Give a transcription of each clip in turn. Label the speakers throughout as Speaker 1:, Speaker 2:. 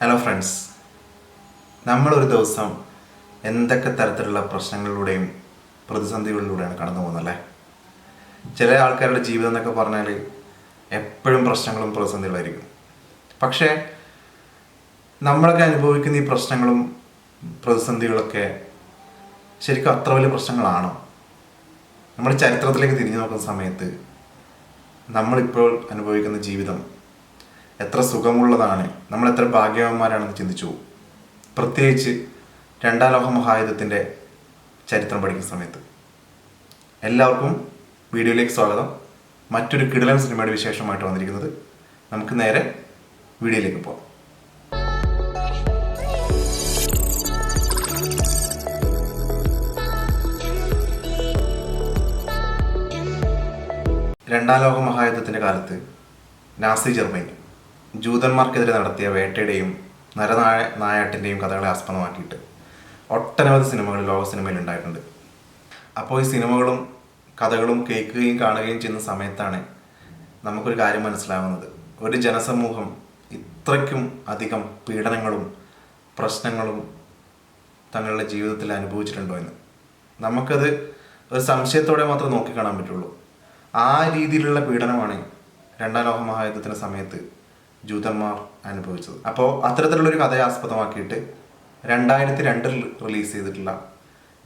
Speaker 1: Hello friends, നമ്മളൊരു ദിവസം എന്തൊക്കെ തരത്തിലുള്ള പ്രശ്നങ്ങളിലൂടെയും പ്രതിസന്ധികളിലൂടെയാണ് കടന്നു പോകുന്നല്ലേ. ചില ആൾക്കാരുടെ ജീവിതം എന്നൊക്കെ പറഞ്ഞാൽ എപ്പോഴും പ്രശ്നങ്ങളും പ്രതിസന്ധികളായിരിക്കും. പക്ഷേ നമ്മളൊക്കെ അനുഭവിക്കുന്ന ഈ പ്രശ്നങ്ങളും പ്രതിസന്ധികളൊക്കെ ശരിക്കും അത്ര വലിയ പ്രശ്നങ്ങളാണോ? നമ്മുടെ ചരിത്രത്തിലേക്ക് തിരിഞ്ഞു നോക്കുന്ന സമയത്ത് നമ്മളിപ്പോൾ അനുഭവിക്കുന്ന ജീവിതം എത്ര സുഖമുള്ളതാണ്, നമ്മൾ എത്ര ഭാഗ്യവാന്മാരാണെന്ന് ചിന്തിച്ചു പോകും. പ്രത്യേകിച്ച് രണ്ടാം ലോക മഹായുദ്ധത്തിൻ്റെ ചരിത്രം പഠിക്കുന്ന സമയത്ത്. എല്ലാവർക്കും വീഡിയോയിലേക്ക് സ്വാഗതം. മറ്റൊരു കിടിലൻ സിനിമയുടെ വിശേഷമായിട്ട് വന്നിരിക്കുന്നത്. നമുക്ക് നേരെ വീഡിയോയിലേക്ക് പോകാം. രണ്ടാം ലോക മഹായുദ്ധത്തിൻ്റെ കാലത്ത് നാസി ജർമ്മനി ജൂതന്മാർക്കെതിരെ നടത്തിയ വേട്ടയുടെയും നായാട്ടിൻ്റെയും കഥകളെ ആസ്പദമാക്കിയിട്ട് ഒട്ടനവധി സിനിമകൾ ലോക സിനിമയിൽ ഉണ്ടായിട്ടുണ്ട്. അപ്പോൾ ഈ സിനിമകളും കഥകളും കേൾക്കുകയും കാണുകയും ചെയ്യുന്ന സമയത്താണ് നമുക്കൊരു കാര്യം മനസ്സിലാവുന്നത്. ഒരു ജനസമൂഹം ഇത്രയ്ക്കും അധികം പീഡനങ്ങളും പ്രശ്നങ്ങളും തങ്ങളുടെ ജീവിതത്തിൽ അനുഭവിച്ചിട്ടുണ്ടോ എന്ന് നമുക്കത് ഒരു സംശയത്തോടെ മാത്രം നോക്കിക്കാണാൻ പറ്റുള്ളൂ. ആ രീതിയിലുള്ള പീഡനമാണ് രണ്ടാം ലോക മഹായുദ്ധത്തിൻ്റെ സമയത്ത് ജൂതന്മാർ അനുഭവിച്ചത്. അപ്പോൾ അത്തരത്തിലുള്ളൊരു കഥയെ ആസ്പദമാക്കിയിട്ട് 2002 റിലീസ് ചെയ്തിട്ടുള്ള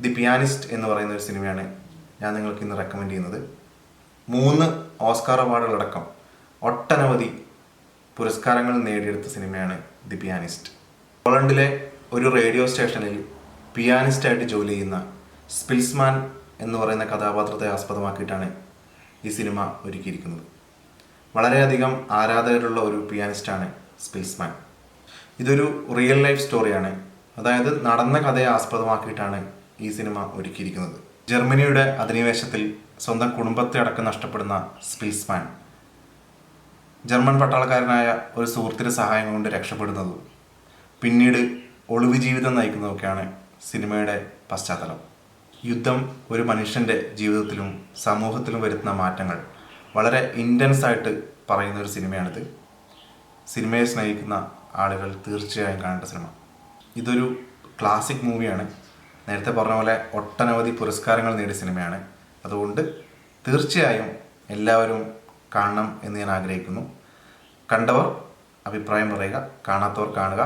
Speaker 1: ദി പിയാനിസ്റ്റ് എന്ന് പറയുന്ന ഒരു സിനിമയാണ് ഞാൻ നിങ്ങൾക്ക് ഇന്ന് റെക്കമെൻഡ് ചെയ്യുന്നത്. 3 ഓസ്കാർ അവാർഡുകളടക്കം ഒട്ടനവധി പുരസ്കാരങ്ങൾ നേടിയെടുത്ത സിനിമയാണ് ദി പിയാനിസ്റ്റ്. പോളണ്ടിലെ ഒരു റേഡിയോ സ്റ്റേഷനിൽ പിയാനിസ്റ്റായിട്ട് ജോലി ചെയ്യുന്ന സ്പിൽസ്മാൻ എന്ന് പറയുന്ന കഥാപാത്രത്തെ ആസ്പദമാക്കിയിട്ടാണ് ഈ സിനിമ ഒരുക്കിയിരിക്കുന്നത്. വളരെയധികം ആരാധകരുള്ള ഒരു പിയാനിസ്റ്റാണ് സ്പിൽസ്മാൻ. ഇതൊരു റിയൽ ലൈഫ് സ്റ്റോറിയാണ്, അതായത് നടന്ന കഥയെ ആസ്പദമാക്കിയിട്ടാണ് ഈ സിനിമ ഒരുക്കിയിരിക്കുന്നത്. ജർമ്മനിയുടെ അധിനിവേശത്തിൽ സ്വന്തം കുടുംബത്തെ അടക്കം നഷ്ടപ്പെടുന്ന സ്പിൽസ്മാൻ ജർമ്മൻ പട്ടാളക്കാരനായ ഒരു സുഹൃത്തിൻ്റെ സഹായം കൊണ്ട് രക്ഷപ്പെടുന്നതും പിന്നീട് ഒളിവ് ജീവിതം നയിക്കുന്നതൊക്കെയാണ് സിനിമയുടെ പശ്ചാത്തലം. യുദ്ധം ഒരു മനുഷ്യൻ്റെ ജീവിതത്തിലും സമൂഹത്തിലും വരുത്തുന്ന മാറ്റങ്ങൾ വളരെ ഇൻറ്റൻസ് ആയിട്ട് പറയുന്ന ഒരു സിനിമയാണിത്. സിനിമയെ സ്നേഹിക്കുന്ന ആളുകൾ തീർച്ചയായും കാണേണ്ട സിനിമ. ഇതൊരു ക്ലാസിക് മൂവിയാണ്. നേരത്തെ പറഞ്ഞ പോലെ ഒട്ടനവധി പുരസ്കാരങ്ങൾ നേടിയ സിനിമയാണ്. അതുകൊണ്ട് തീർച്ചയായും എല്ലാവരും കാണണം എന്ന് ഞാൻ ആഗ്രഹിക്കുന്നു. കണ്ടവർ അഭിപ്രായം പറയുക, കാണാത്തവർ കാണുക,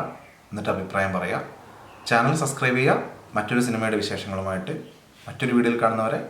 Speaker 1: എന്നിട്ട് അഭിപ്രായം പറയുക. ചാനൽ സബ്സ്ക്രൈബ് ചെയ്യുക. മറ്റൊരു സിനിമയുടെ വിശേഷങ്ങളുമായിട്ട് മറ്റൊരു വീഡിയോയിൽ കാണുന്നവരെ